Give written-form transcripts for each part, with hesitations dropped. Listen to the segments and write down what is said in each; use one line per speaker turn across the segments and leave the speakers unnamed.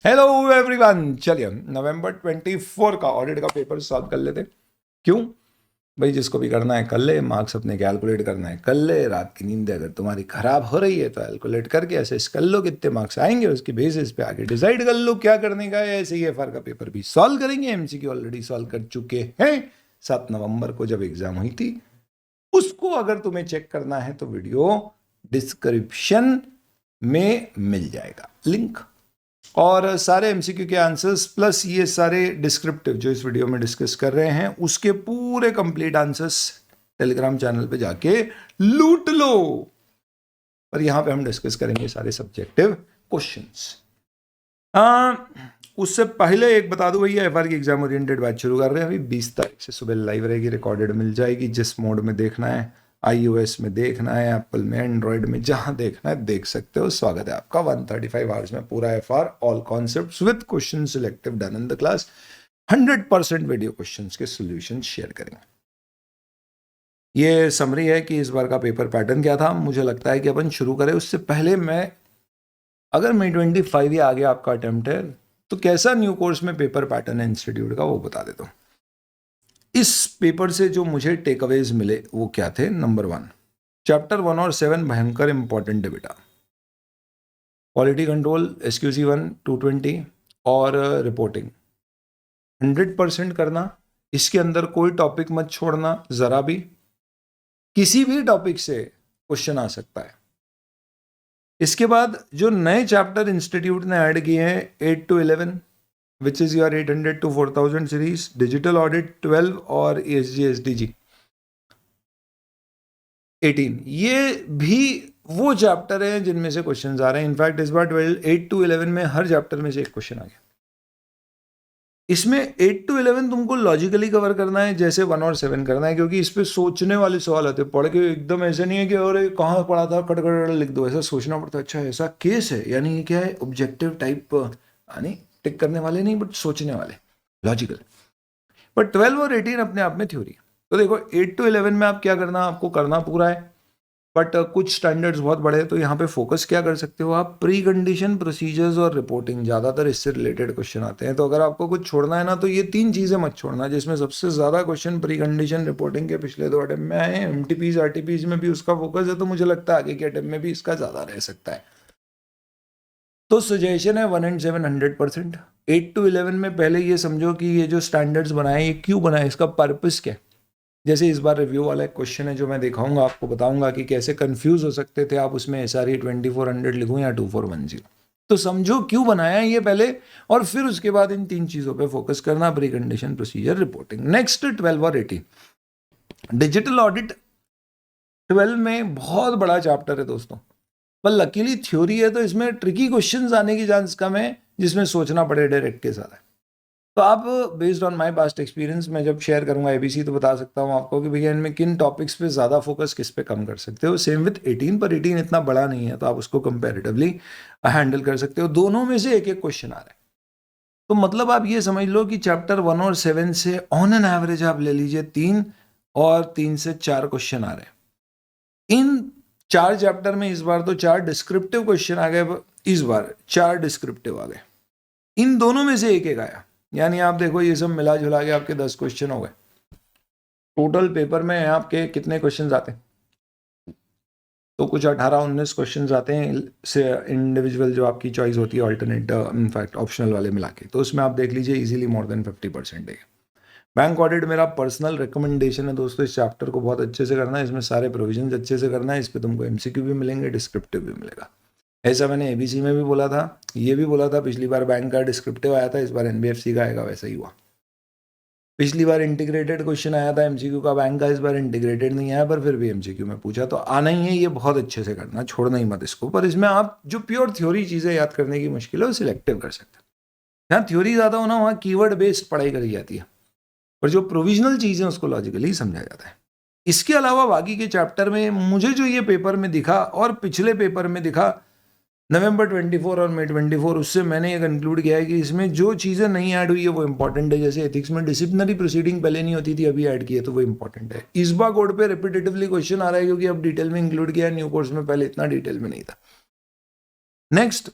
Hello everyone, चलिए नवंबर 24 का audit का पेपर सॉल्व कर लेते। क्यों भाई, जिसको भी करना है कर ले, मार्क्स अपने कैलकुलेट करना है कर ले। रात की नींद अगर तुम्हारी खराब हो रही है तो कैलकुलेट करके असेस कर लो कितने मार्क्स आएंगे, उसकी बेसिस पे आगे डिसाइड कर लो क्या करने का है। ऐसे ही एफआर का पेपर भी सॉल्व करेंगे, एमसीक्यू ऑलरेडी सॉल्व कर चुके हैं 7 नवंबर को जब एग्जाम हुई थी। उसको अगर तुम्हें चेक करना है तो वीडियो डिस्क्रिप्शन में मिल जाएगा लिंक, और सारे एमसीक्यू के आंसर्स प्लस ये सारे डिस्क्रिप्टिव जो इस वीडियो में डिस्कस कर रहे हैं उसके पूरे कंप्लीट आंसर्स टेलीग्राम चैनल पे जाके लूट लो। पर यहां पे हम डिस्कस करेंगे सारे सब्जेक्टिव क्वेश्चंस। उससे पहले एक बता दूं भैया, एफआर की एग्जाम ओरिएंटेड बैच शुरू कर रहे हैं अभी 20 तारीख से सुबह लाइव रहेगी, रिकॉर्डेड मिल जाएगी। जिस मोड में देखना है, iOS में देखना है, एप्पल में, एंड्रॉइड में, जहां देखना है देख सकते हो। स्वागत है आपका। 135 आवर्स में पूरा FR, all concepts with question selective done in the class. 100% video questions के सॉल्यूशन शेयर करेंगे। ये समरी है कि इस बार का पेपर पैटर्न क्या था। मुझे लगता है कि अपन शुरू करें उससे पहले अगर May 25 ही आगे आपका अटेम्प्ट है तो कैसा न्यू कोर्स में पेपर पैटर्न है इंस्टीट्यूट का वो बता देता हूं। इस पेपर से जो मुझे टेक अवेज मिले वो क्या थे। नंबर 1, चैप्टर 1 और 7 भयंकर इंपॉर्टेंट है बेटा। क्वालिटी कंट्रोल, SQC 1 220 और रिपोर्टिंग 100% करना। इसके अंदर कोई टॉपिक मत छोड़ना जरा भी। किसी भी टॉपिक से क्वेश्चन आ सकता है। इसके बाद जो नए चैप्टर इंस्टीट्यूट ने ऐड किए हैं 8 to 11 which is your 800 to 4000 series, digital audit 12 और ESG SDG 18, ये भी वो चैप्टर हैं जिनमें से क्वेश्चंस आ रहे हैं। इनफैक्ट इस बार 8 to 11 में हर चैप्टर में से एक क्वेश्चन आ गया। इसमें 8 to 11 तुमको लॉजिकली कवर करना है जैसे 1 और 7 करना है, क्योंकि इस पे सोचने वाले सवाल आते हैं। पढ़ के एकदम ऐसे नहीं है कि अरे कहाँ पढ़ा था कट कट लिख दो, ऐसा सोचना पड़ता है। अच्छा ऐसा केस है, यानी क्या है, ऑब्जेक्टिव टाइप, यानी टिक करने वाले नहीं बट सोचने वाले, लॉजिकल। बट 12 और 18 अपने आप में थ्योरी है। तो देखो 8 to 11 में आप क्या करना, आपको करना पूरा है, बट कुछ स्टैंडर्ड्स बहुत बड़े हैं। तो यहाँ पे फोकस क्या कर सकते हो आप, प्री कंडीशन, प्रोसीजर्स और रिपोर्टिंग। ज़्यादातर इससे रिलेटेड क्वेश्चन आते हैं। तो अगर आपको कुछ छोड़ना है ना तो ये 3 चीज़ें मत छोड़ना, जिसमें सबसे ज़्यादा क्वेश्चन प्री कंडीशन रिपोर्टिंग के पिछले 2 अटेम्प्ट में आए हैं। MTPs RTPs में भी उसका फोकस है, तो मुझे लगता है आगे के अटेम्प्ट में भी इसका ज़्यादा रह सकता है। तो सजेशन है 1 and 7 100%। 8 to 11 में पहले ये समझो कि ये जो स्टैंडर्ड्स बनाए ये क्यों बनाए, इसका पर्पस क्या है। जैसे इस बार रिव्यू वाला एक क्वेश्चन है जो मैं दिखाऊंगा आपको, बताऊंगा कि कैसे कंफ्यूज हो सकते थे आप उसमें SRE 2400 लिखूं या 2410। तो समझो क्यों बनाया है ये पहले, और फिर उसके बाद इन 3 चीजों पे फोकस करना, pre condition, procedure, reporting. Next 12 और 18 डिजिटल ऑडिट। 12 में बहुत बड़ा चैप्टर है दोस्तों, पर लकीली थ्योरी है तो इसमें ट्रिकी क्वेश्चंस आने की चांस कम है, जिसमें सोचना पड़े डायरेक्ट के साथ है। तो आप based on my past experience, मैं जब शेयर करूंगा ABC तो बता सकता हूं आपको कि भैया इनमें किन टॉपिक्स पे ज़्यादा फोकस, किस पे कम कर सकते हो। सेम विथ 18, पर 18 इतना बड़ा नहीं है तो आप उसको कंपैरेटिवली हैंडल कर सकते हो। दोनों में से एक एक क्वेश्चन आ रहा है। तो मतलब आप ये समझ लो कि चैप्टर 1 और 7 से ऑन एन एवरेज आप ले लीजिए 3 और 3 से 4 क्वेश्चन आ रहे हैं। इन 4 चैप्टर में इस बार तो 4 डिस्क्रिप्टिव क्वेश्चन आ गए, इस बार 4 डिस्क्रिप्टिव आ गए। इन दोनों में से एक एक आया, यानी आप देखो ये सब मिला जुला के आपके 10 क्वेश्चन हो गए। टोटल पेपर में आपके कितने क्वेश्चंस आते हैं, तो कुछ 18-19 क्वेश्चंस आते हैं से इंडिविजुअल जो आपकी चॉइस होती है, ऑल्टरनेट इनफैक्ट ऑप्शनल वाले मिला के। तो उसमें आप देख लीजिए इजीली मोर देन 50% है। बैंक ऑडिट मेरा पर्सनल रिकमेंडेशन है दोस्तों, इस चैप्टर को बहुत अच्छे से करना है, इसमें सारे प्रोविजंस अच्छे से करना है। इस पर तुमको MCQ भी मिलेंगे, डिस्क्रिप्टिव भी मिलेगा। ऐसा मैंने ABC में भी बोला था, ये भी बोला था। पिछली बार बैंक का डिस्क्रिप्टिव आया था, इस बार NBFC का आएगा, वैसा ही हुआ। पिछली बार इंटीग्रेटेड क्वेश्चन आया था MCQ का बैंक का, इस बार इंटीग्रेटेड नहीं आया, पर फिर भी MCQ में पूछा तो आना ही है। ये बहुत अच्छे से करना, छोड़ना ही मत इसको। पर इसमें आप जो प्योर थ्योरी चीज़ें याद करने की मुश्किल है वो सिलेक्टिव कर सकते हैं। जहाँ थ्योरी ज़्यादा हो ना वहाँ कीवर्ड बेस्ड पढ़ाई करी जाती है, और जो प्रोविजनल चीज़ें उसको लॉजिकली समझा जाता है। इसके अलावा बाकी के चैप्टर में मुझे जो ये पेपर में दिखा और पिछले पेपर में दिखा नवंबर 24 और May 24, उससे मैंने ये कंक्लूड किया है कि इसमें जो चीज़ें नहीं ऐड हुई है वो इंपॉर्टेंट है। जैसे एथिक्स में डिसिप्लिनरी प्रोसीडिंग पहले नहीं होती थी, अभी ऐड की है तो वो इंपॉर्टेंट है। ISBA कोड पे रिपीटेटिवली क्वेश्चन आ रहा है क्योंकि अब डिटेल में इंक्लूड किया है न्यू कोर्स में, पहले इतना डिटेल में नहीं था। नेक्स्ट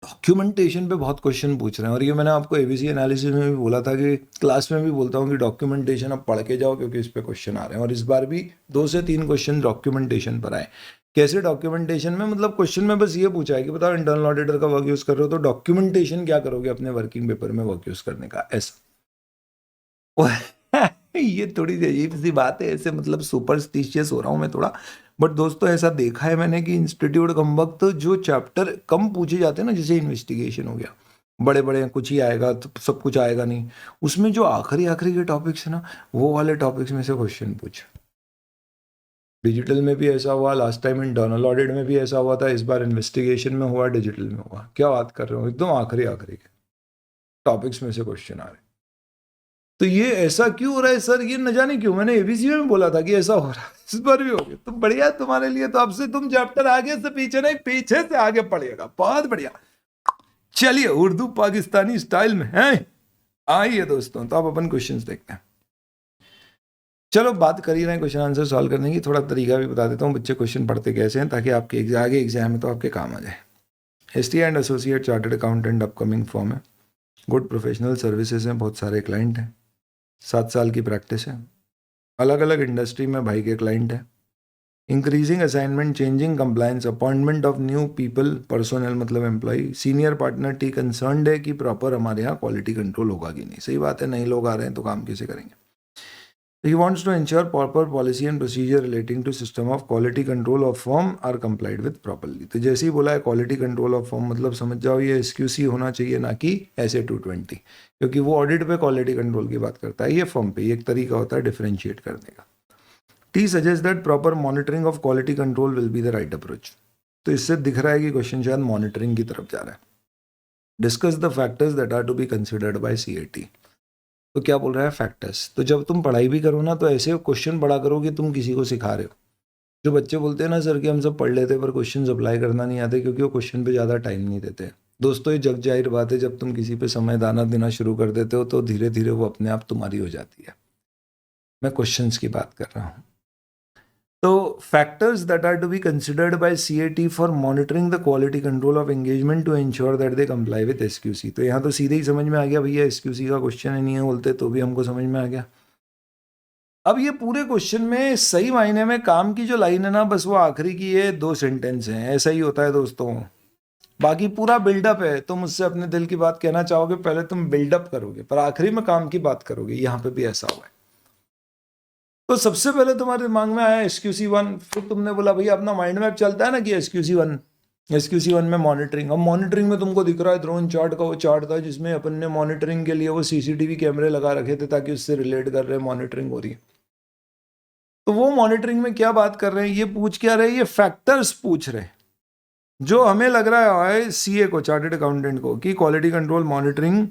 डॉक्यूमेंटेशन पे बहुत क्वेश्चन पूछ रहे हैं, और ये मैंने आपको एबीसी एनालिसिस में भी बोला था कि क्लास में भी बोलता हूँ कि डॉक्यूमेंटेशन अब पढ़ के जाओ, क्योंकि इस पे क्वेश्चन आ रहे हैं। और इस बार भी 2 से 3 क्वेश्चन डॉक्यूमेंटेशन पर आए। कैसे डॉक्यूमेंटेशन में, मतलब क्वेश्चन में बस ये पूछा है कि बताओ इंटरनल ऑडिटर का वर्क यूज़ कर रहे हो तो डॉक्यूमेंटेशन क्या करोगे अपने वर्किंग पेपर में वर्क यूज़ करने का, ऐसा। ये थोड़ी अजीब सी बात है, ऐसे मतलब सुपरस्टिशियस हो रहा हूँ मैं थोड़ा, बट दोस्तों ऐसा देखा है मैंने कि इंस्टीट्यूट कम वक्त जो चैप्टर कम पूछे जाते हैं ना, जैसे इन्वेस्टिगेशन हो गया, बड़े बड़े कुछ ही आएगा तो सब कुछ आएगा नहीं, उसमें जो आखिरी आखिरी के टॉपिक्स है ना, वो वाले टॉपिक्स में से क्वेश्चन पूछे। डिजिटल में भी ऐसा हुआ, लास्ट टाइम इंटरनल ऑडिट में भी ऐसा हुआ था, इस बार इन्वेस्टिगेशन में हुआ, डिजिटल में हुआ। क्या बात कर रहे हो, एकदम आखिरी आखिरी के टॉपिक्स में से क्वेश्चन आ रहे। तो ये ऐसा क्यों हो रहा है सर, ये न जाने क्यों, मैंने एबीसी में बोला था कि ऐसा हो रहा है, इस बार भी हो गया। तो बढ़िया तुम्हारे लिए, तो अब से तुम चैप्टर आगे से पीछे नहीं, पीछे से आगे पढ़िएगा, बहुत बढ़िया। चलिए उर्दू पाकिस्तानी स्टाइल में है, आइए दोस्तों, तो आप अपन क्वेश्चंस देखते हैं। चलो बात कर ही रहे हैं क्वेश्चन आंसर सॉल्व करने की, थोड़ा तरीका भी बता देता हूँ बच्चे क्वेश्चन पढ़ते कैसे हैं, ताकि आपके आगे एग्जाम में तो आपके काम आ जाए। ST and associate chartered accountant upcoming form है, गुड प्रोफेशनल सर्विसेज हैं, बहुत सारे क्लाइंट हैं, 7 साल की प्रैक्टिस है, अलग अलग इंडस्ट्री में भाई के क्लाइंट है, increasing assignment, changing compliance, appointment of new people, personal मतलब एम्प्लॉय, सीनियर पार्टनर टी कंसर्न्ड है कि प्रॉपर हमारे यहाँ क्वालिटी कंट्रोल होगा कि नहीं। सही बात है, नए लोग आ रहे हैं तो काम कैसे करेंगे। He wants to ensure proper policy and procedure relating to system of quality control of firm are complied with properly। तो जैसे ही बोला है क्वालिटी कंट्रोल ऑफ फर्म, मतलब समझ जाओ ये SQC होना चाहिए, ना कि ऐसे 220, क्योंकि वो ऑडिट पे क्वालिटी कंट्रोल की बात करता है, ये फर्म पे एक तरीका होता है डिफरेंशिएट करने का। T suggest that proper monitoring of quality control will be the right approach. तो इससे दिख रहा है कि क्वेश्चन शायद मॉनिटरिंग की तरफ जा रहा है। Discuss the factors that are to be considered by CAT। तो क्या बोल रहा है, फैक्टर्स। तो जब तुम पढ़ाई भी करो ना, तो ऐसे क्वेश्चन पढ़ा करो कि तुम किसी को सिखा रहे हो। जो बच्चे बोलते हैं ना सर कि हम सब पढ़ लेते हैं पर क्वेश्चन अप्लाई करना नहीं आते, क्योंकि वो क्वेश्चन पे ज़्यादा टाइम नहीं देते। दोस्तों ये जग जाहिर बात है, जब तुम किसी पे समय दाना देना शुरू कर देते हो तो धीरे धीरे वो अपने आप तुम्हारी हो जाती है। मैं क्वेश्चंस की बात कर रहा हूँ। तो factors that are to be considered by CAT for monitoring the quality control of engagement to ensure that they comply with SQC। तो यहाँ तो सीधे ही समझ में आ गया भैया, SQC का क्वेश्चन ही नहीं है बोलते, तो भी हमको समझ में आ गया। अब ये पूरे क्वेश्चन में सही मायने में काम की जो लाइन है ना, बस वो आखिरी की ये 2 सेंटेंस हैं। ऐसा ही होता है दोस्तों, बाकी पूरा बिल्डअप है। तुम मुझसे अपने दिल की बात कहना चाहोगे, पहले तुम बिल्डअप करोगे पर आखिरी में काम की बात करोगे। यहाँ पे भी ऐसा हुआ है। तो सबसे पहले तुम्हारे दिमाग में आया SQC1, फिर तुमने बोला भैया अपना माइंड मैप चलता है ना कि SQC1 में मॉनिटरिंग। अब मॉनिटरिंग में तुमको दिख रहा है ड्रोन चार्ट का वो चार्ट था जिसमें अपन ने मॉनिटरिंग के लिए वो CCTV कैमरे लगा रखे थे ताकि उससे रिलेट कर रहे मॉनिटरिंग हो रही है। तो वो मॉनिटरिंग में क्या बात कर रहे हैं, ये पूछ क्या रहे हैं, ये फैक्टर्स पूछ रहे हैं जो हमें लग रहा है CA को, चार्टर्ड अकाउंटेंट को, कि क्वालिटी कंट्रोल मॉनिटरिंग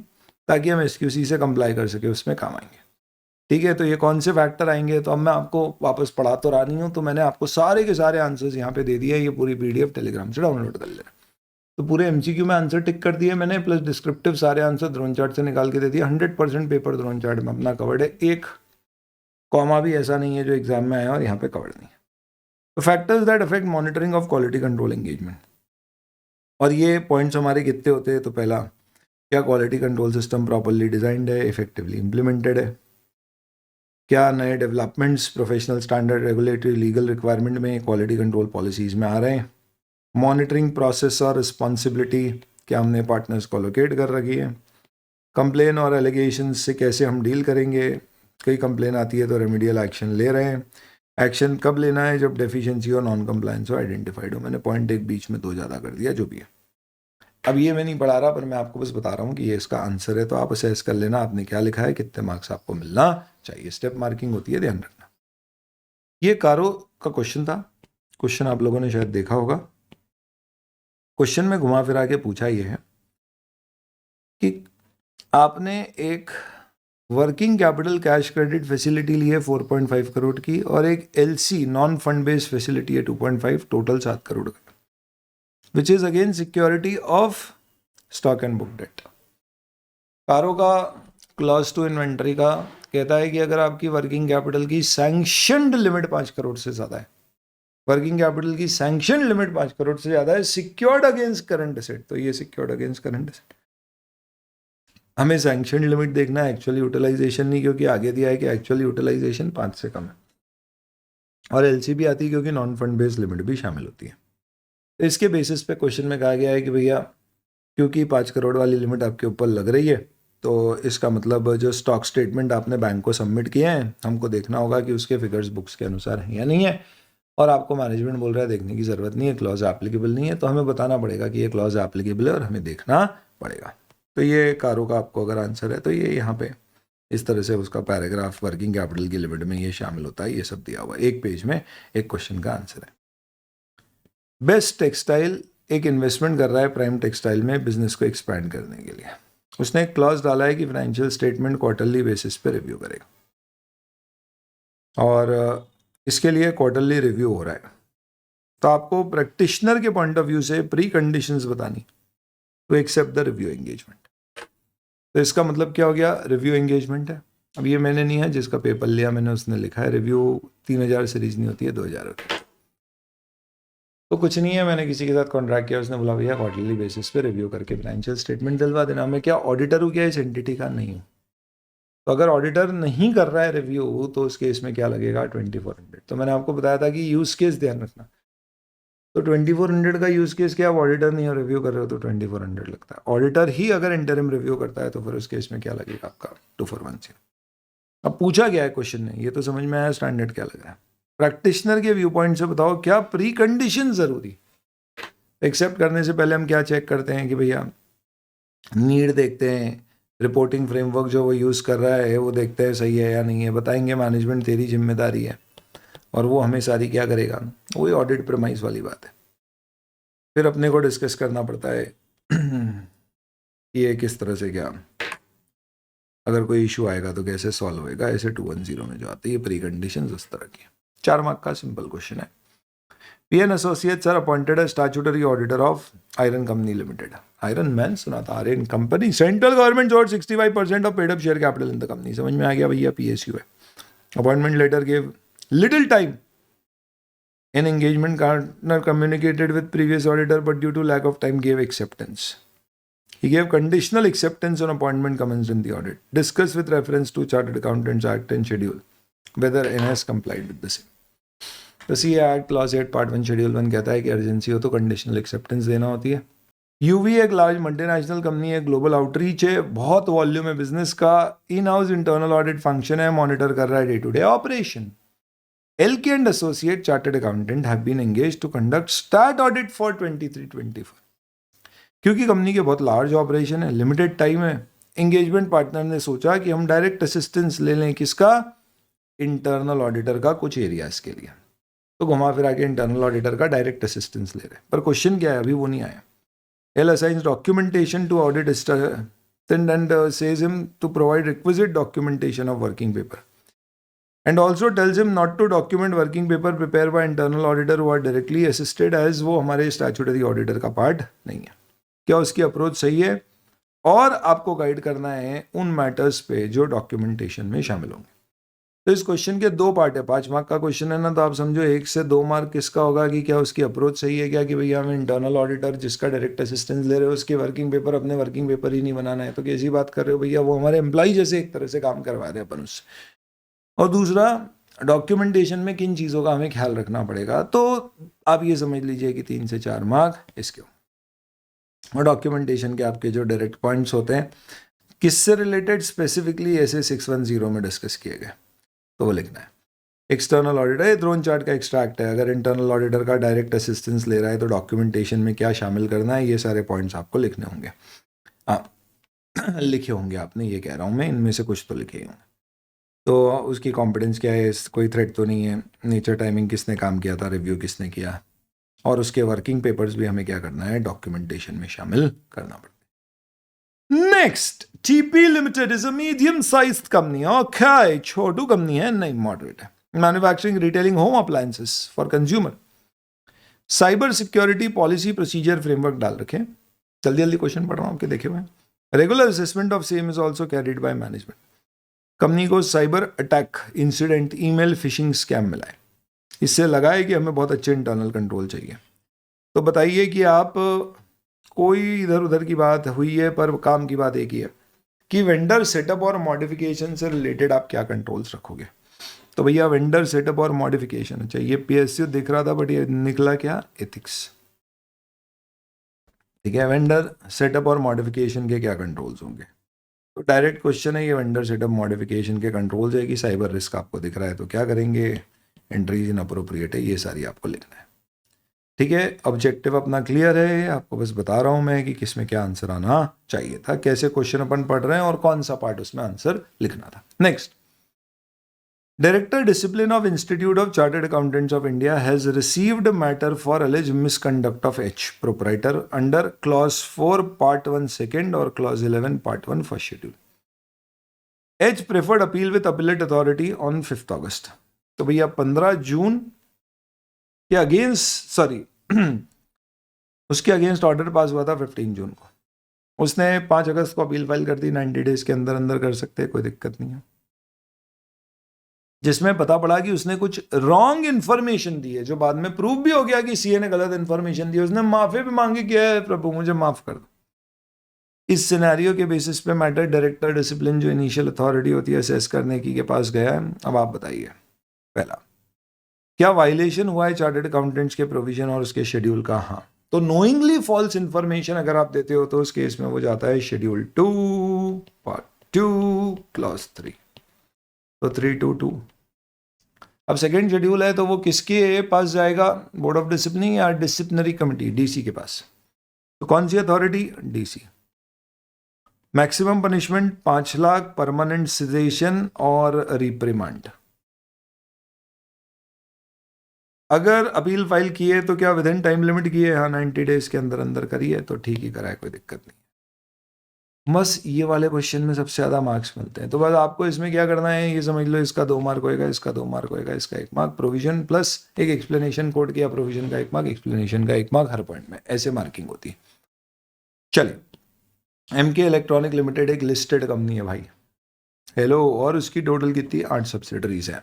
ताकि हम SQC से कंप्लाई कर सके, उसमें काम आएंगे। ठीक है, तो ये कौन से फैक्टर आएंगे, तो अब मैं आपको वापस पढ़ा तो रहा नहीं हूँ, तो मैंने आपको सारे के सारे आंसर्स यहाँ पे दे दिए। ये पूरी PDF टेलीग्राम से डाउनलोड कर लेना। तो पूरे MCQ में आंसर टिक कर दिए मैंने, प्लस डिस्क्रिप्टिव सारे आंसर ड्रोन चार्ट से निकाल के दे दिए। 100% पेपर ड्रोन चार्ट में अपना कवर्ड है, एक कॉमा भी ऐसा नहीं है जो एग्जाम में आया और यहाँ पे कवर्ड नहीं है। तो factors that affect monitoring of quality control engagement, और ये पॉइंट्स हमारे कितने होते हैं, तो पहला, क्या quality control system properly designed है, इफेक्टिवली इम्प्लीमेंटेड है, क्या नए developments professional standard, regulatory, legal requirement में क्वालिटी कंट्रोल पॉलिसीज में आ रहे हैं, मॉनिटरिंग प्रोसेस और रिस्पॉन्सिबिलिटी क्या हमने पार्टनर्स को लोकेट कर रखी है, कंप्लेन और एलिगेशन से कैसे हम डील करेंगे, कई कंप्लेन आती है तो रेमेडियल एक्शन ले रहे हैं, एक्शन कब लेना है, जब डेफिशिएंसी और नॉन कंप्लायंस हो आइडेंटिफाइड हो। मैंने पॉइंट एक बीच में 2 ज़्यादा कर दिया, जो भी है। अब ये मैं नहीं पढ़ा रहा, पर मैं आपको बस बता रहा हूँ कि ये इसका आंसर है, तो आप असेस कर लेना आपने क्या लिखा है, कितने मार्क्स आपको मिलना चाहिए। स्टेप मार्किंग होती है, ध्यान रखना। ये कारो का क्वेश्चन था, क्वेश्चन आप लोगों ने शायद देखा होगा। क्वेश्चन में घुमा फिरा के पूछा ये है कि आपने एक working capital cash credit facility ली है 4.5 करोड़ की, और एक LC non fund based facility है 2.5, टोटल 7 करोड़ का, which is again security of stock and book debt. कारो का क्लॉज 2 इन्वेंट्री का कहता है कि अगर आपकी वर्किंग कैपिटल की सैंक्शनड लिमिट 5 करोड़ से ज़्यादा है, वर्किंग कैपिटल की सैंक्शन लिमिट 5 करोड़ से ज्यादा है, सिक्योर्ड अगेंस्ट करंट एसेट, तो ये सिक्योर्ड अगेंस्ट करंट एसेट। हमें सैंक्शन लिमिट देखना है, एक्चुअल यूटिलाइजेशन नहीं, क्योंकि आगे दिया है कि एक्चुअल यूटिलाइजेशन 5 से कम है, और एलसीबी आती है क्योंकि नॉन फंड बेस्ड लिमिट भी शामिल होती है। तो इसके बेसिस पे क्वेश्चन में कहा गया है कि भैया क्योंकि 5 करोड़ वाली लिमिट आपके ऊपर लग रही है, तो इसका मतलब जो स्टॉक स्टेटमेंट आपने बैंक को सबमिट किए हैं, हमको देखना होगा कि उसके फिगर्स बुक्स के अनुसार हैं या नहीं है, और आपको मैनेजमेंट बोल रहा है देखने की ज़रूरत नहीं है, क्लॉज एप्लीकेबल नहीं है, तो हमें बताना पड़ेगा कि ये क्लॉज एप्लीकेबल है और हमें देखना पड़ेगा। तो ये कारों का आपको अगर आंसर है तो ये यहाँ पे इस तरह से उसका पैराग्राफ वर्किंग कैपिटल की लिमिट में ये शामिल होता है, ये सब दिया हुआ है, एक पेज में एक क्वेश्चन का आंसर है। बेस्ट टेक्सटाइल एक इन्वेस्टमेंट कर रहा है प्राइम टेक्सटाइल में बिजनेस को एक्सपैंड करने के लिए। उसने एक क्लॉज डाला है कि फाइनेंशियल स्टेटमेंट क्वार्टरली बेसिस पे रिव्यू करेगा, और इसके लिए क्वार्टरली रिव्यू हो रहा है। तो आपको प्रैक्टिशनर के पॉइंट ऑफ व्यू से प्री कंडीशंस बतानी to accept the review engagement. तो इसका मतलब क्या हो गया, रिव्यू एंगेजमेंट है। अब ये मैंने नहीं है, जिसका पेपर लिया मैंने उसने लिखा है रिव्यू 3000 सीरीज नहीं होती है, 2000 होती है। तो कुछ नहीं है, मैंने किसी के साथ कॉन्ट्रैक्ट किया, उसने बोला भैया क्वार्टरली बेसिस पे रिव्यू करके फाइनेंशियल स्टेटमेंट दिलवा देना। मैं क्या ऑडिटर हूँ क्या इस एंटिटी का? नहीं हूँ। तो अगर ऑडिटर नहीं कर रहा है रिव्यू तो उस केस में क्या लगेगा, 2400। तो मैंने आपको बताया था कि यूज केस ध्यान रखना। तो 2400 का यूज केस क्या, आप ऑडिटर नहीं हो रिव्यू कर रहे हो तो 2400 लगता है। ऑडिटर ही अगर इंटरिम रिव्यू करता है तो फिर उस केस में क्या लगेगा आपका, 2410। अब पूछा गया है क्वेश्चन में, ये तो समझ में आया स्टैंडर्ड क्या लग रहा है। प्रैक्टिशनर के व्यू पॉइंट से बताओ क्या प्री कंडीशन जरूरी। एक्सेप्ट करने से पहले हम क्या चेक करते हैं कि भैया नीड देखते हैं, रिपोर्टिंग फ्रेमवर्क जो वो यूज़ कर रहा है वो देखते हैं सही है या नहीं है, बताएंगे मैनेजमेंट तेरी जिम्मेदारी है, और वो हमें सारी क्या करेगा, वही ऑडिट प्रेमाइस वाली बात है। फिर अपने को डिस्कस करना पड़ता है कि ये किस तरह से क्या, अगर कोई इशू आएगा तो कैसे सॉल्व होएगा, ऐसे 210 में जो आती है प्री कंडीशंस उस तरह की। 4 मार्क का सिंपल क्वेश्चन है। PN Associates are appointed as statutory auditor of Iron Company Limited. Iron Man सुना था, Iron Company. Central government owed 65% of paid up share capital in the company. समझ में आ गया भैया, PSU है। Appointment letter gave little time. An engagement partner communicated with previous auditor but due to lack of time gave acceptance. He gave conditional acceptance on appointment commenced in the audit. Discuss with reference to Chartered Accountants Act and schedule whether NS complied with the same. तो C act clause 8 part 1 schedule 1 कहता है कि urgency हो तो conditional acceptance देना होती है। UV एक लार्ज मल्टीनेशनल कंपनी है, ग्लोबल आउटरीच है, बहुत वॉल्यूम है बिजनेस का, in house internal audit function है, मॉनिटर कर रहा है day to day operation. LK and associate chartered accountant have been engaged to conduct start audit for 23-24। क्योंकि कंपनी के बहुत लार्ज ऑपरेशन है, लिमिटेड टाइम है, एंगेजमेंट पार्टनर ने सोचा कि हम डायरेक्ट असिस्टेंस ले लें, किसका, इंटरनल ऑडिटर का, कुछ एरियाज के लिए। तो घुमा फिरा के इंटरनल ऑडिटर का डायरेक्ट असिस्टेंस ले रहे हैं। पर क्वेश्चन क्या है, अभी वो नहीं आया। L assigns documentation to audit assistant and says him to provide requisite documentation of working paper, and also tells him not to document working paper prepared by internal auditor who are directly assisted, as वो हमारे statutory auditor का part नहीं है। क्या उसकी approach सही है, और आपको गाइड करना है उन मैटर्स पे जो डॉक्यूमेंटेशन में शामिल होंगे। तो इस क्वेश्चन के 2 पार्ट है, 5 मार्क का क्वेश्चन है ना, तो आप समझो 1 से 2 मार्क किसका होगा कि क्या उसकी अप्रोच सही है क्या, कि भैया हम इंटरनल ऑडिटर जिसका डायरेक्ट असिस्टेंस ले रहे हो उसके वर्किंग पेपर अपने वर्किंग पेपर ही नहीं बनाना है, तो कैसी बात कर रहे हो भैया, वो हमारे एम्प्लॉय जैसे एक तरह से काम करवा रहे हैं अपन उससे। और दूसरा, डॉक्यूमेंटेशन में किन चीज़ों का हमें ख्याल रखना पड़ेगा, तो आप ये समझ लीजिए कि 3 से 4 मार्क इसके। और डॉक्यूमेंटेशन के आपके जो डायरेक्ट पॉइंट्स होते हैं किससे रिलेटेड स्पेसिफिकली ऐसे 610 में डिस्कस किए गए, तो वो लिखना है। एक्सटर्नल ऑडिटर, ये थ्रोन चार्ट का एक्सट्रैक्ट है, अगर इंटरनल ऑडिटर का डायरेक्ट असिस्टेंस ले रहा है तो डॉक्यूमेंटेशन में क्या शामिल करना है, ये सारे पॉइंट्स आपको लिखने होंगे। लिखे होंगे आपने, ये कह रहा हूँ मैं, इनमें से कुछ तो लिखे ही होंगे। तो उसकी कॉम्पिटेंस क्या है, कोई थ्रेट तो नहीं है, नेचर टाइमिंग किसने काम किया था, रिव्यू किसने किया, और उसके वर्किंग पेपर्स भी हमें क्या करना है, डॉक्यूमेंटेशन में शामिल करना पड़ता है। Next, TP limited is a medium sized company. Okay, छोटू कंपनी है, नहीं मॉडरेट है। Manufacturing retailing home appliances for consumer. Cyber security policy procedure framework डाल रखे। जल्दी जल्दी क्वेश्चन पढ़ रहा हूं आपके देखे हुए। Regular assessment of same is also carried by management. Company को cyber attack incident, email phishing scam मिला है। इससे लगा है कि हमें बहुत अच्छे इंटरनल कंट्रोल चाहिए। तो बताइए कि आप, कोई इधर उधर की बात हुई है पर काम की बात एक ही है कि वेंडर सेटअप और मॉडिफिकेशन से रिलेटेड आप क्या कंट्रोल्स रखोगे। तो भैया वेंडर सेटअप और मॉडिफिकेशन चाहिए। पीएसयू दिख रहा था बट ये निकला क्या, एथिक्स। ठीक है, वेंडर सेटअप और मॉडिफिकेशन के क्या कंट्रोल्स होंगे। तो डायरेक्ट क्वेश्चन है ये, वेंडर सेटअप मॉडिफिकेशन के कंट्रोल्स है कि साइबर रिस्क आपको दिख रहा है तो क्या करेंगे, एंट्रीज इन अप्रोप्रिएट है, ये सारी आपको लिखना है। ठीक है, ऑब्जेक्टिव अपना क्लियर है, आपको बस बता रहा हूं मैं कि किस में क्या आंसर आना चाहिए था, कैसे क्वेश्चन अपन पढ़ रहे हैं और कौन सा पार्ट उसमें आंसर लिखना था। Next, director discipline of Institute of Chartered Accountants of India has received matter for alleged misconduct of H proprietor under clause 4 part 1 second और clause 11 part 1 first schedule. H preferred appeal with appellate authority on 5 August. तो भैया 15 जून के against, sorry उसके against order pass हुआ था 15 जून को। उसने 5 अगस्त को अपील फाइल कर दी, 90 डेज के अंदर अंदर कर सकते हैं, कोई दिक्कत नहीं है। जिसमें पता पड़ा कि उसने कुछ रॉन्ग इंफॉर्मेशन दी है, जो बाद में प्रूव भी हो गया कि सीए ने गलत इंफॉर्मेशन दी। उसने माफी भी मांगी कि प्रभु मुझे माफ कर दो। इस सिनेरियो के बेसिस पे मैटर डायरेक्टर डिसिप्लिन जो इनिशियल अथॉरिटी होती है असेस करने की के पास गया है। अब आप बताइए, पहला, क्या वायलेशन हुआ है चार्टर्ड अकाउंटेंट्स के प्रोविजन और उसके शेड्यूल का। हाँ, तो नोइंगली फॉल्स इंफॉर्मेशन अगर आप देते हो तो उस केस में वो जाता है शेड्यूल 2 पार्ट 2 क्लॉज 3। तो 322। अब सेकेंड शेड्यूल है तो वो किसके पास जाएगा, बोर्ड ऑफ डिसिप्लिन या डिसिप्लिनरी कमिटी, डीसी के पास। तो कौन सी authority, DC. Maximum punishment 5 lakh, permanent cessation और रिप्रिमांड। अगर अपील फाइल की है तो क्या विद इन टाइम लिमिट की है, हाँ 90 डेज के अंदर अंदर करी है तो ठीक ही करा है, कोई दिक्कत नहीं। बस ये वाले क्वेश्चन में सबसे ज्यादा मार्क्स मिलते हैं। तो बस आपको इसमें क्या करना है, ये समझ लो इसका 2 मार्क होएगा, इसका 2 मार्क होएगा, इसका 1 मार्क, प्रोविजन प्लस एक एक्सप्लेनेशन कोड किया, प्रोविजन का 1 मार्क, एक्सप्लेनेशन का 1 मार्क हर पॉइंट में, ऐसे मार्किंग होती है। चलिए, एमके इलेक्ट्रॉनिक लिमिटेड एक लिस्टेड कंपनी है भाई, हेलो, और उसकी टोटल कितनी, 8 सब्सिडरीज हैं,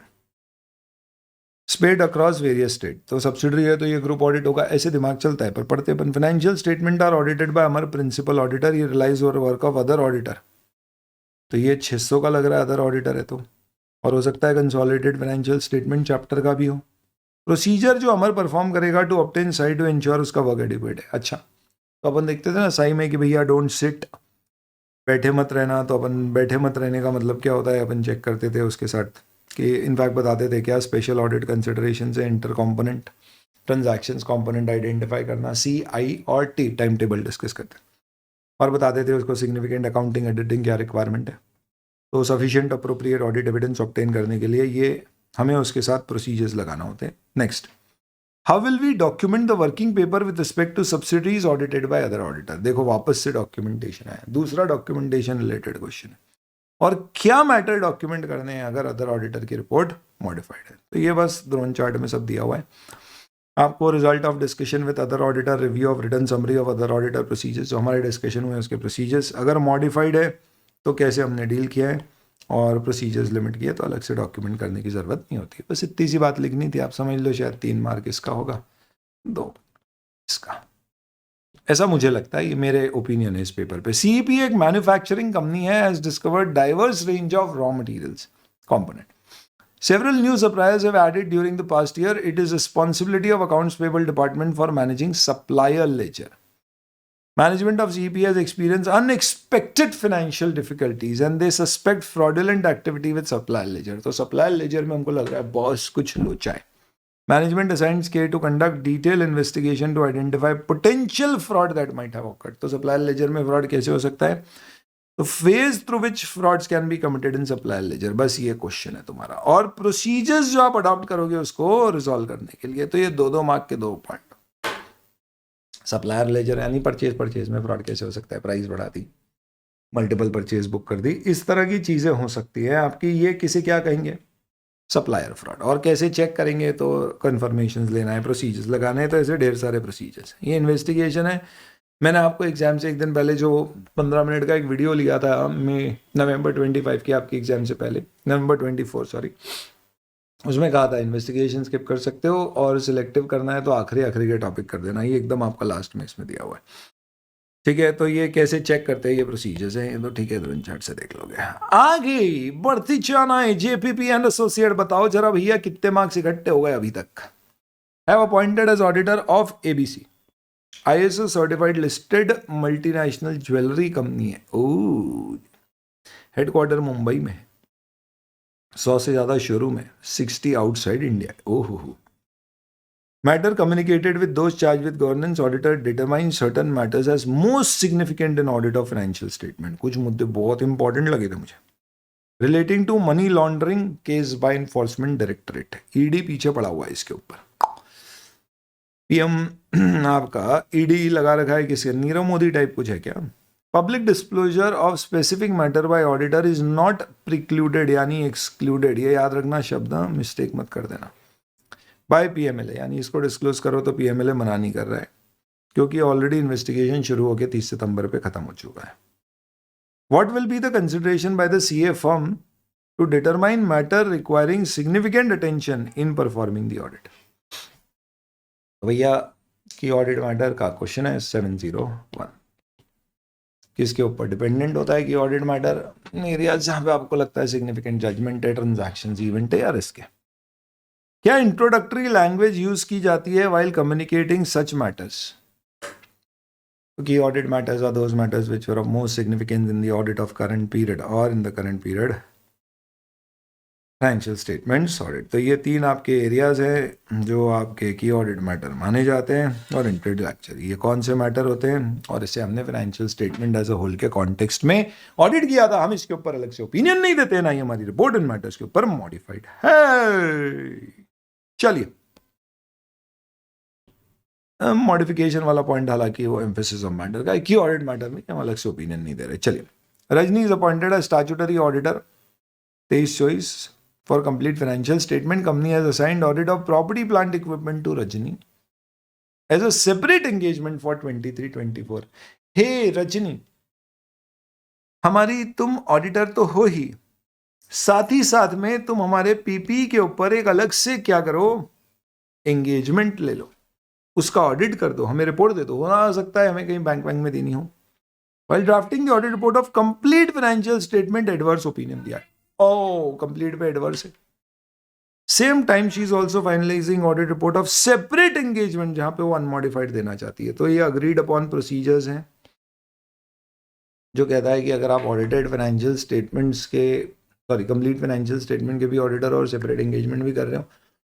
स्प्रेड अक्रॉस वेरियस स्टेट। तो सब्सिडरी है तो ये ग्रुप ऑडिट होगा, ऐसे दिमाग चलता है। पर पढ़ते अपन, financial statement are audited by हमारे प्रिंसिपल ऑडिटर, ये relies over work of other auditor. तो ये 600 का लग रहा है, अदर ऑडिटर है तो, और हो सकता है कंसोलिडेटेड फाइनेंशियल स्टेटमेंट चैप्टर का भी हो। प्रोसीजर जो अमर परफॉर्म करेगा टू ऑब्टेन साई टू इंश्योर उसका वर्क एडिक्वेट है। अच्छा, तो अपन देखते थे ना साई में कि भैया डोंट सिट, बैठे मत रहना। तो अपन बैठे मत रहने का मतलब क्या होता है, अपन चेक करते थे उसके साथ कि इनफैक्ट बताते थे क्या, स्पेशल ऑडिट कंसिडरेशन से inter component transactions component identify करना, सी आई और टी टाइम टेबल डिस्कस करते हैं, और बताते थे उसको सिग्निफिकेंट अकाउंटिंग एडिटिंग क्या रिक्वायरमेंट है। तो sufficient appropriate audit evidence obtain करने के लिए ये हमें उसके साथ प्रोसीजर्स लगाना होते हैं। Next, how will we document the working paper with respect to subsidies audited by other auditor. देखो वापस से डॉक्यूमेंटेशन है, दूसरा डॉक्यूमेंटेशन रिलेटेड क्वेश्चन है, और क्या मैटर डॉक्यूमेंट करने हैं अगर अदर ऑडिटर की रिपोर्ट मॉडिफाइड है। तो ये बस ड्रोन चार्ट में सब दिया हुआ है आपको। Result of discussion with other auditor, review of written summary of other auditor procedures, जो हमारे डिस्कशन हुए उसके प्रोसीजर्स, अगर मॉडिफाइड है तो कैसे हमने डील किया है, और प्रोसीजर्स लिमिट किया तो अलग से डॉक्यूमेंट करने की ज़रूरत नहीं होती। बस इतनी सी बात लिखनी थी, आप समझ लो। शायद 3 मार्क इसका होगा, 2 इसका, ऐसा मुझे लगता है, ये मेरे ओपिनियन है इस पेपर पे। सीईपी एक मैन्युफैक्चरिंग कंपनी है, has discovered diverse range of raw materials component. Several new suppliers have added during the past year. It is responsibility of accounts payable department for managing supplier ledger. Management of CEP has experienced unexpected financial difficulties and they suspect fraudulent activity with supplier ledger. तो supplier ledger में हमको लग रहा है boss कुछ लोचा है। Management assigns care to conduct detailed investigation to identify potential fraud that might have occurred. तो supplier ledger में fraud कैसे हो सकता है, तो phase through which frauds can be committed in supplier laser, बस ये क्वेश्चन है तुम्हारा। और प्रोसीजर्स जो आप अडॉप्ट करोगे उसको रिजॉल्व करने के लिए, तो ये 2-2 मार्क के 2 पॉइंट। सप्लायर लेजर यानी परचेज में फ्रॉड कैसे हो सकता है, प्राइस बढ़ा दी, मल्टीपल परचेज बुक कर दी, इस तरह की चीजें हो सकती है आपकी। ये किसे क्या कहेंगे, सप्लायर फ्रॉड। और कैसे चेक करेंगे, तो कन्फर्मेशन लेना है, प्रोसीजर्स लगाने हैं, तो ऐसे ढेर सारे प्रोसीजर्स। ये इन्वेस्टिगेशन है। मैंने आपको एग्जाम से एक दिन पहले जो 15 मिनट का एक वीडियो लिया था, मैं नवंबर 25 की आपकी एग्जाम से पहले, नवंबर 24 सॉरी, उसमें कहा था इन्वेस्टिगेशन स्किप कर सकते हो और सिलेक्टिव करना है तो आखिरी के टॉपिक कर देना, ये एकदम आपका लास्ट में इसमें दिया हुआ है। ठीक है, तो ये कैसे चेक करते हैं, ये प्रोसीजर्स हैं, तो ठीक है ध्रुव चार्ट से देख लोगे। आगे बढ़ती चाना है जेपीपी एंड एसोसिएट, बताओ जरा भैया कितने मार्क्स इकट्ठे हो गए अभी तक। Have appointed as auditor of ABC, ISO certified listed multinational jewellery company है। ओ, हेडक्वार्टर मुंबई में, 100 से ज्यादा शोरूम है, 60 आउटसाइड इंडिया। ओहो। Matter communicated with those charged with governance auditor determine certain matters as most significant in audit of financial statement. कुछ मुद्दे बहुत इंपॉर्टेंट लगे थे मुझे। Relating to money laundering case by enforcement directorate, ED पीछे पड़ा हुआ है इसके ऊपर। PM आपका ED लगा रखा है किसके, नीरव मोदी टाइप कुछ है क्या। Public disclosure of specific matter bye auditor is not precluded यानी एक्सक्लूडेड, ये याद रखना शब्द, मिस्टेक मत कर देना। बाय PMLA यानी इसको डिस्क्लोज करो तो PMLA मना नहीं कर रहा है, क्योंकि ऑलरेडी इन्वेस्टिगेशन शुरू होकर 30 सितंबर पे खत्म हो चुका है। What will be the consideration by the CA firm to determine matter requiring significant attention in performing the audit. भैया की ऑडिट मैटर का क्वेश्चन है 701, किसके ऊपर डिपेंडेंट होता है कि ऑडिट मैटर, एरियाज जहां पे आपको लगता है सिग्निफिकेंट जजमेंट है, ट्रांजैक्शंस, इवेंट है या रिस्क है। क्या इंट्रोडक्टरी लैंग्वेज यूज की जाती है while communicating such matters? Key audit matters are those matters which were of most significance in the audit of current period or in the current period financial statements audit. तो ये तीन आपके areas हैं जो आपके की ऑडिट मैटर माने जाते हैं। और इंट्रोडक्टरी, ये कौन से मैटर होते हैं, और इसे हमने financial statement as a whole के कॉन्टेक्स्ट में ऑडिट किया था। हम इसके ऊपर अलग से ओपिनियन नहीं देते, ना ही हमारी रिपोर्ट इन मैटर्स के ऊपर मॉडिफाइड है। चलिए, मॉडिफिकेशन वाला पॉइंट हालांकि वो एम्फेसिस ऑफ मैटर का, की ऑडिट मैटर में हम अलग से ओपिनियन नहीं दे रहे। चलिए, Rajni is appointed as statutory auditor 23-24 for complete financial statement. Company has assigned audit of property plant equipment to Rajni as a separate engagement for 23-24। Hey Rajni, हमारी तुम ऑडिटर तो हो ही, साथ ही साथ में तुम हमारे पीपी के ऊपर एक अलग से क्या करो, एंगेजमेंट ले लो, उसका ऑडिट कर दो, हमें रिपोर्ट दे दो। हो सकता है हमें कहीं बैंक में देनी हो। While drafting the audit report of complete financial statement, adverse opinion दिया। Oh, complete पे adverse है। Same time she is also finalizing audit report of separate engagement जहां पे वो unmodified देना चाहती है। तो ये agreed upon procedures हैं जो कहता है कि अगर आप ऑडिटेड फाइनेंशियल स्टेटमेंट्स के, सॉरी कंप्लीट फाइनेंशियल स्टेटमेंट के भी ऑडिटर और सेपरेट एंगेजमेंट भी कर रहे हो,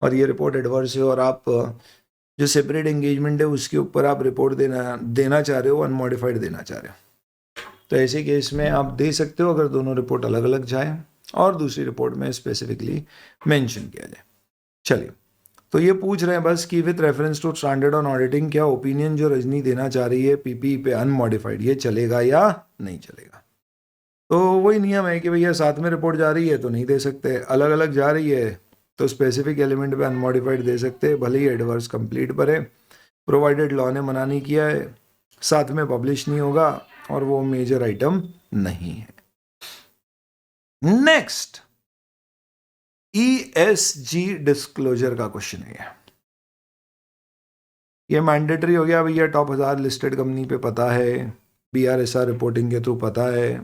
और ये रिपोर्ट एडवर्स है, और आप जो सेपरेट एंगेजमेंट है उसके ऊपर आप रिपोर्ट देना चाह रहे हो, अनमॉडिफाइड देना चाह रहे हो, तो ऐसे केस में आप दे सकते हो अगर दोनों रिपोर्ट अलग अलग जाए और दूसरी रिपोर्ट में स्पेसिफिकली मेंशन किया जाए। चलिए, तो ये पूछ रहे हैं बस कि with reference to standard on auditing, क्या ओपिनियन जो रजनी देना चाह रही है पीपी पे अनमॉडिफाइड, ये चलेगा या नहीं चलेगा। तो वही नियम है कि भैया साथ में रिपोर्ट जा रही है तो नहीं दे सकते, अलग अलग जा रही है तो स्पेसिफिक एलिमेंट पे अनमॉडिफाइड दे सकते हैं, भले ही एडवर्स कंप्लीट पर है, प्रोवाइडेड लॉ ने मना नहीं किया है, साथ में पब्लिश नहीं होगा और वो मेजर आइटम नहीं है। नेक्स्ट, ESG डिस्क्लोजर का क्वेश्चन है। ये मैंडेटरी हो गया भैया, टॉप 1000 लिस्टेड कंपनी पे पता है, BRSR रिपोर्टिंग के थ्रू पता है,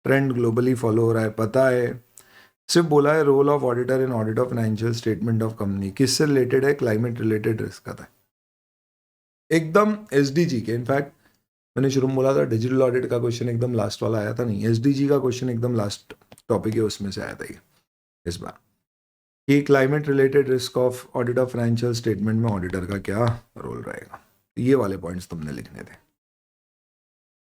ट्रेंड ग्लोबली फॉलो हो रहा है पता है। सिर्फ बोला है role of auditor in audit of financial statement of company, किससे रिलेटेड है, क्लाइमेट रिलेटेड रिस्क का था एकदम SDG के। इनफैक्ट मैंने शुरू में बोला था डिजिटल ऑडिट का क्वेश्चन एकदम लास्ट वाला आया था, नहीं SDG का क्वेश्चन एकदम लास्ट टॉपिक है उसमें से आया था ये इस बार, कि climate related risk of audit of financial statement में ऑडिटर का क्या रोल रहेगा। ये वाले पॉइंट्स तुमने लिखने थे।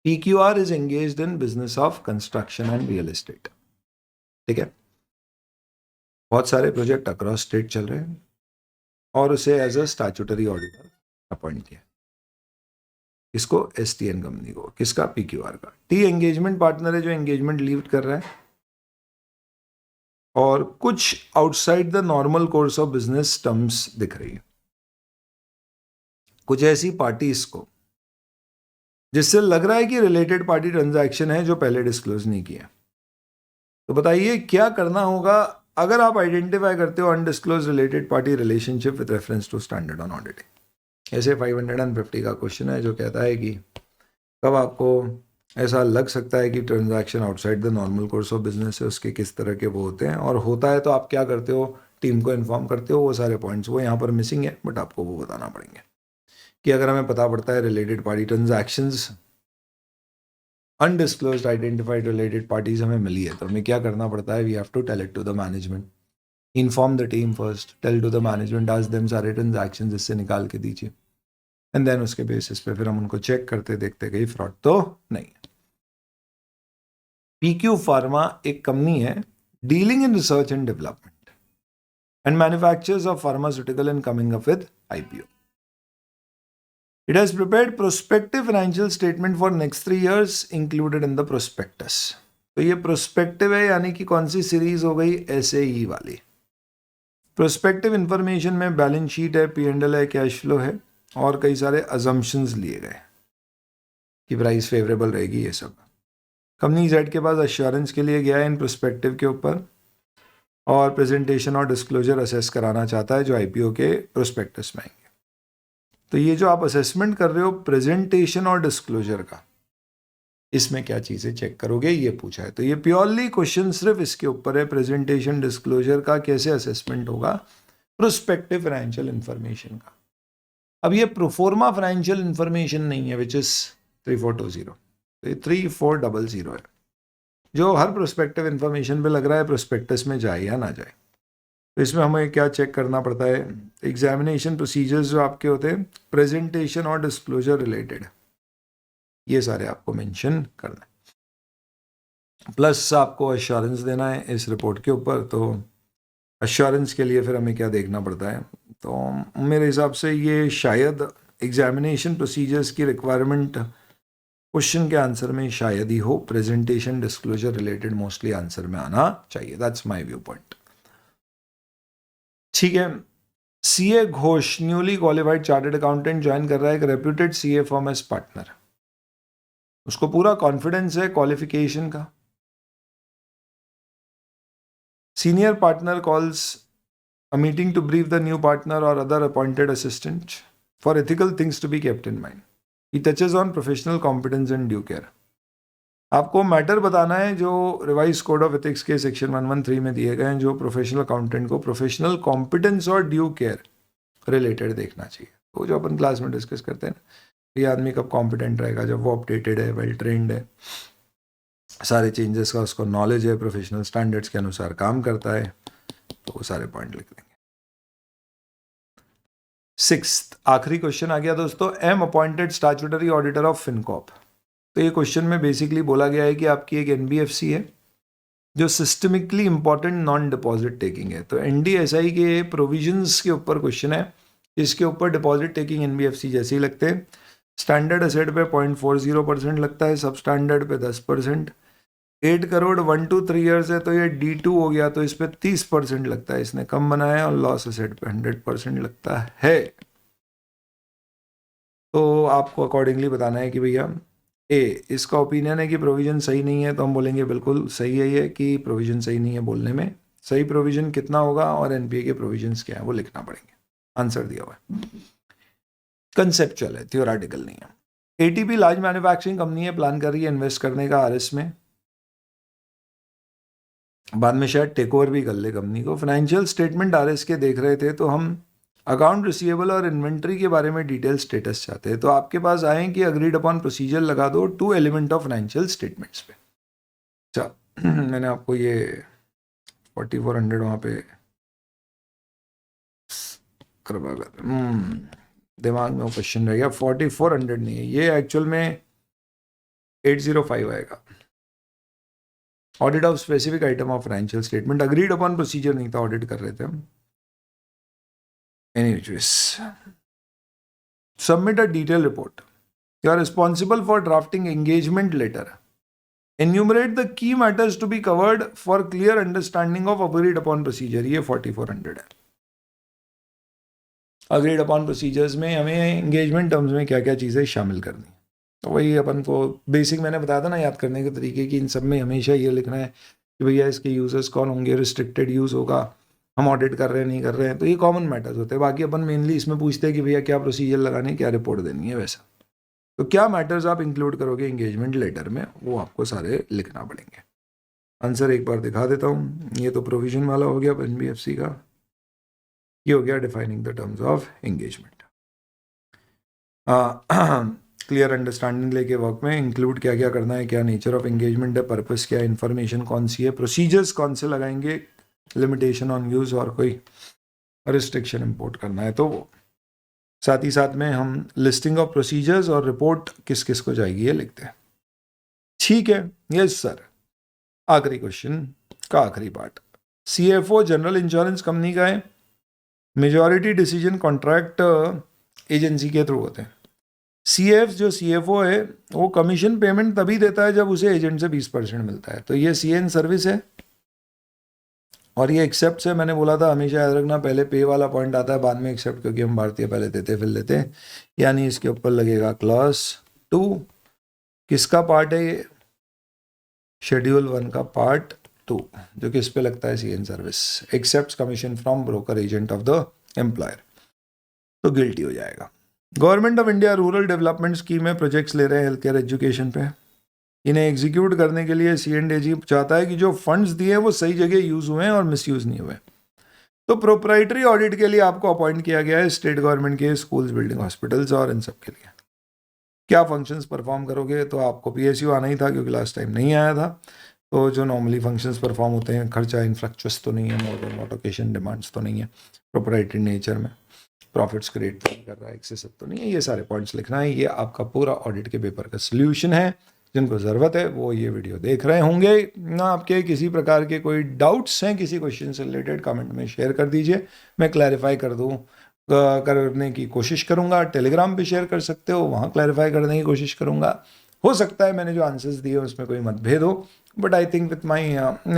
PQR is engaged in business of construction and real estate, ठीक है, बहुत सारे प्रोजेक्ट अक्रॉस स्टेट चल रहे हैं और उसे as a statutory auditor appoint किया। इसको STN कंपनी को, किसका, PQR का। T एंगेजमेंट पार्टनर है जो एंगेजमेंट लीड कर रहा है, और कुछ outside the normal course of business terms दिख रही है, कुछ ऐसी पार्टीज को जिससे लग रहा है कि रिलेटेड पार्टी ट्रांजैक्शन है जो पहले डिस्क्लोज नहीं किया। तो बताइए क्या करना होगा अगर आप आइडेंटिफाई करते हो undisclose related party relationship with reference to standard on auditing, ऐसे 550 का क्वेश्चन है जो कहता है कि कब आपको ऐसा लग सकता है कि transaction outside the normal course of business है, उसके किस तरह के वो होते हैं, और होता है तो आप क्या करते हो, टीम को इन्फॉर्म करते हो। वो सारे पॉइंट्स वो यहाँ पर मिसिंग है, बट आपको वो बताना पड़ेंगे कि अगर हमें पता पड़ता है related party transactions undisclosed identified related parties हमें मिली है, तो हमें क्या करना पड़ता है, we have to tell it to the management, inform the team first, tell to the management, ask them सारे ट्रांजैक्शन इससे निकाल के दीजिए, एंड देन उसके बेसिस पे फिर हम उनको चेक करते देखते कहीं फ्रॉड तो नहीं है। PQ फार्मा एक कंपनी है dealing in research and development and manufacturers of pharmaceutical and coming up with IPO. It has prepared prospective financial statement for next 3 years included in the prospectus. तो ये prospective है, यानी कि कौन सी series हो गई, SAE वाली। प्रोस्पेक्टिव इंफॉर्मेशन में बैलेंस शीट है, P&L है, कैश फ्लो है, और कई सारे अजम्पशंस लिए गए कि प्राइस फेवरेबल रहेगी। ये सब कंपनी जेड के पास अश्योरेंस के लिए गया है इन प्रोस्पेक्टिव के ऊपर, और प्रेजेंटेशन और डिस्क्लोजर असेस कराना चाहता है जो IPO के प्रोस्पेक्टस में आएंगे। तो ये जो आप असेसमेंट कर रहे हो प्रेजेंटेशन और डिस्क्लोजर का, इसमें क्या चीज़ें चेक करोगे, ये पूछा है। तो ये प्योरली क्वेश्चन सिर्फ इसके ऊपर है, प्रेजेंटेशन डिस्क्लोजर का कैसे असेसमेंट होगा प्रोस्पेक्टिव फाइनेंशियल इंफॉर्मेशन का। अब ये प्रोफोर्मा फाइनेंशियल इंफॉर्मेशन नहीं है विच इज 3420, तो ये 3400 है, जो हर प्रोस्पेक्टिव इंफॉर्मेशन पे लग रहा है प्रोस्पेक्टस में जाए या ना जाए। तो इसमें हमें क्या चेक करना पड़ता है, एग्जामिनेशन प्रोसीजर्स जो आपके होते हैं प्रेजेंटेशन और डिस्क्लोजर रिलेटेड, ये सारे आपको मेंशन करना है, प्लस आपको अश्योरेंस देना है इस रिपोर्ट के ऊपर। तो अश्योरेंस के लिए फिर हमें क्या देखना पड़ता है, तो मेरे हिसाब से ये शायद एग्जामिनेशन प्रोसीजर्स की रिक्वायरमेंट क्वेश्चन के आंसर में शायद ही हो, presentation disclosure related mostly answer में आना चाहिए, दैट्स माय व्यू पॉइंट। ठीक है, CA Ghosh newly qualified chartered accountant join कर रहा है एक reputed CA firm as partner. उसको पूरा कॉन्फिडेंस है क्वालिफिकेशन का। Senior partner calls a meeting to brief the new partner और other appointed assistant for ethical things to be kept in mind. He touches on professional competence and due care. आपको matter बताना है जो revise code of ethics के section 113 में दिए गए हैं, जो प्रोफेशनल अकाउंटेंट को प्रोफेशनल कॉम्पिटेंस और ड्यू केयर रिलेटेड देखना चाहिए। तो जो अपन क्लास में डिस्कस करते हैं ना, ये आदमी कब कॉम्पिटेंट रहेगा, जब वो अपडेटेड है, वेल ट्रेंड है, सारे चेंजेस का उसको नॉलेज है, प्रोफेशनल स्टैंडर्ड्स के अनुसार काम करता है, तो वो सारे पॉइंट लिख देंगे। 6th आखिरी क्वेश्चन आ गया दोस्तों, M appointed statutory auditor of Fincorp. तो ये क्वेश्चन में बेसिकली बोला गया है कि आपकी एक NBFC है जो systemically important non deposit taking है। तो NDSI के प्रोविजंस के ऊपर क्वेश्चन है, इसके ऊपर डिपॉजिट टेकिंग NBFC जैसे ही लगते हैं। स्टैंडर्ड एसेट पे 0.40% लगता है, सब स्टैंडर्ड पे 10%। 8 करोड़ 1 to 3 ईयर्स है तो ये D2 हो गया, तो इस पर 30% लगता है, इसने कम बनाया। और लॉस एसेट पे 100% लगता है। तो आपको अकॉर्डिंगली बताना है कि भैया इसका ओपिनियन है कि प्रोविजन सही नहीं है, तो हम बोलेंगे बिल्कुल सही है ये कि प्रोविजन सही नहीं है। बोलने में सही प्रोविजन कितना होगा और NPA के प्रोविजंस क्या है वो लिखना पड़ेंगे। आंसर दिया हुआ है, कंसेप्चुअल है, थियोरेटिकल नहीं है। ATP लार्ज मैन्युफैक्चरिंग कंपनी है, प्लान कर रही है इन्वेस्ट करने का RS में, बाद में शायद टेक ओवर भी कर ले कंपनी को। फाइनेंशियल स्टेटमेंट RS के देख रहे थे, तो हम अकाउंट रिसीवेबल और इन्वेंट्री के बारे में डिटेल स्टेटस चाहते हैं। तो आपके पास आए कि अग्रीड अपॉन प्रोसीजर लगा दो 2 एलिमेंट ऑफ फाइनेंशियल स्टेटमेंट्स पे। अच्छा मैंने आपको ये 4400 वहाँ पे करवा कर दिमाग में वो क्वेश्चन रह गया। 4400 नहीं है ये, एक्चुअल में 805 आएगा। Audit of specific item of financial statement, agreed upon procedure नहीं था, ऑडिट कर रहे थे हम। Anyways, submit a detailed report. You are responsible for drafting engagement letter. Enumerate the key matters to be covered for clear understanding of agreed upon procedure. ये 4400 है। agreed upon procedures में हमें engagement terms में क्या क्या चीज़ें शामिल करनी है, तो वही अपन को बेसिक मैंने बताया था ना याद करने के तरीके कि इन सब में हमेशा ये लिखना है कि भैया इसके यूजर्स कौन होंगे, रिस्ट्रिक्टेड यूज होगा, हम ऑडिट कर रहे हैं नहीं कर रहे हैं, तो ये कॉमन मैटर्स होते हैं। बाकी अपन मेनली इसमें पूछते हैं कि भैया क्या प्रोसीजर लगाने हैं, क्या रिपोर्ट देनी है, वैसा। तो क्या मैटर्स आप इंक्लूड करोगे एंगेजमेंट लेटर में, वो आपको सारे लिखना पड़ेंगे। आंसर एक बार दिखा देता हूँ। ये तो प्रोविजन वाला हो गया एनबीएफसी का, ये हो गया defining the terms of engagement. Clear understanding लेके वर्क में इंक्लूड क्या क्या करना है, क्या नेचर ऑफ एंगेजमेंट है, पर्पस क्या है, इन्फॉर्मेशन कौन सी है, प्रोसीजर्स कौन से लगाएंगे, लिमिटेशन ऑन यूज और कोई रिस्ट्रिक्शन इंपोर्ट करना है तो वो। साथ ही साथ में हम लिस्टिंग ऑफ प्रोसीजर्स और रिपोर्ट किस किस को जाएगी ये लिखते हैं। ठीक है, यस सर। आखिरी क्वेश्चन का आखिरी part, CFO general insurance company का है, मेजॉरिटी डिसीजन कॉन्ट्रैक्ट एजेंसी के थ्रू होते हैं। सीएफ जो सीएफओ है वो कमीशन पेमेंट तभी देता है जब उसे एजेंट से 20% मिलता है, तो ये सीएन सर्विस है और ये एक्सेप्ट है। मैंने बोला था हमेशा याद रखना, पहले पे वाला पॉइंट आता है बाद में एक्सेप्ट, क्योंकि हम भारतीय पहले देते फिर लेते हैं। यानी इसके ऊपर लगेगा क्लास 2। किसका पार्ट है ये, शेड्यूल 1 का पार्ट 2, जो किस पे लगता है, CN service, accept commission from broker agent of the employer, तो गिल्टी हो जाएगा। Government of India rural development scheme में प्रोजेक्ट्स ले रहे हैं हेल्थ केयर एजुकेशन पे। इन्हें एग्जीक्यूट करने के लिए सीएनडीएजी चाहता है कि जो फंड्स दिए वो सही जगह यूज हुए और मिसयूज नहीं हुए। तो प्रोप्राइटरी ऑडिट के लिए आपको अपॉइंट किया गया है स्टेट गवर्नमेंट के स्कूल्स, बिल्डिंग, हॉस्पिटल्स और इन सब के लिए। क्या फंक्शंस परफॉर्म करोगे, तो आपको पीएसयू आना ही था क्योंकि लास्ट टाइम नहीं आया था। तो जो नॉर्मली फंक्शंस परफॉर्म होते हैं, खर्चा इनफ्लक्चुअस तो नहीं है, मॉडर्न ऑटोकेशन डिमांड्स तो नहीं है, प्रोप्राइटरी नेचर में, प्रॉफिट्स क्रिएट नहीं कर रहा है, एक्सेसिव तो नहीं है, ये सारे पॉइंट्स लिखना है। ये आपका पूरा ऑडिट के पेपर का सोल्यूशन है। जिनको ज़रूरत है वो ये वीडियो देख रहे होंगे ना। आपके किसी प्रकार के कोई डाउट्स हैं किसी क्वेश्चन से रिलेटेड, कमेंट में शेयर कर दीजिए, मैं क्लैरिफाई कर दूँ, करने की कोशिश करूँगा। टेलीग्राम पे शेयर कर सकते हो, वहाँ क्लैरिफाई करने की कोशिश करूँगा। हो सकता है मैंने जो आंसर्स दिए उसमें कोई मतभेद हो, but I think with my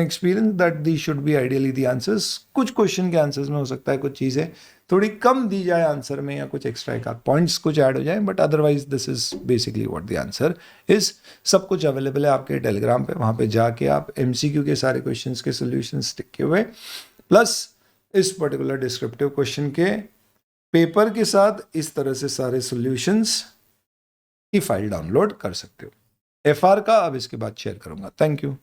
experience that they should be ideally the answers. कुछ क्वेश्चन के आंसर्स में हो सकता है कुछ चीज़ें थोड़ी कम दी जाए आंसर में, या कुछ एक्स्ट्रा एक पॉइंट्स कुछ ऐड हो जाए, but otherwise this is basically what the answer is. सब कुछ अवेलेबल है आपके टेलीग्राम पे, वहाँ पे जाके आप एमसीक्यू के सारे क्वेश्चंस के सॉल्यूशंस टिके हुए, प्लस इस पर्टिकुलर डिस्क्रिप्टिव क्वेश्चन के पेपर के साथ इस तरह से सारे सॉल्यूशंस की फाइल डाउनलोड कर सकते हो। एफआर का अब इसके बाद शेयर करूंगा। Thank you.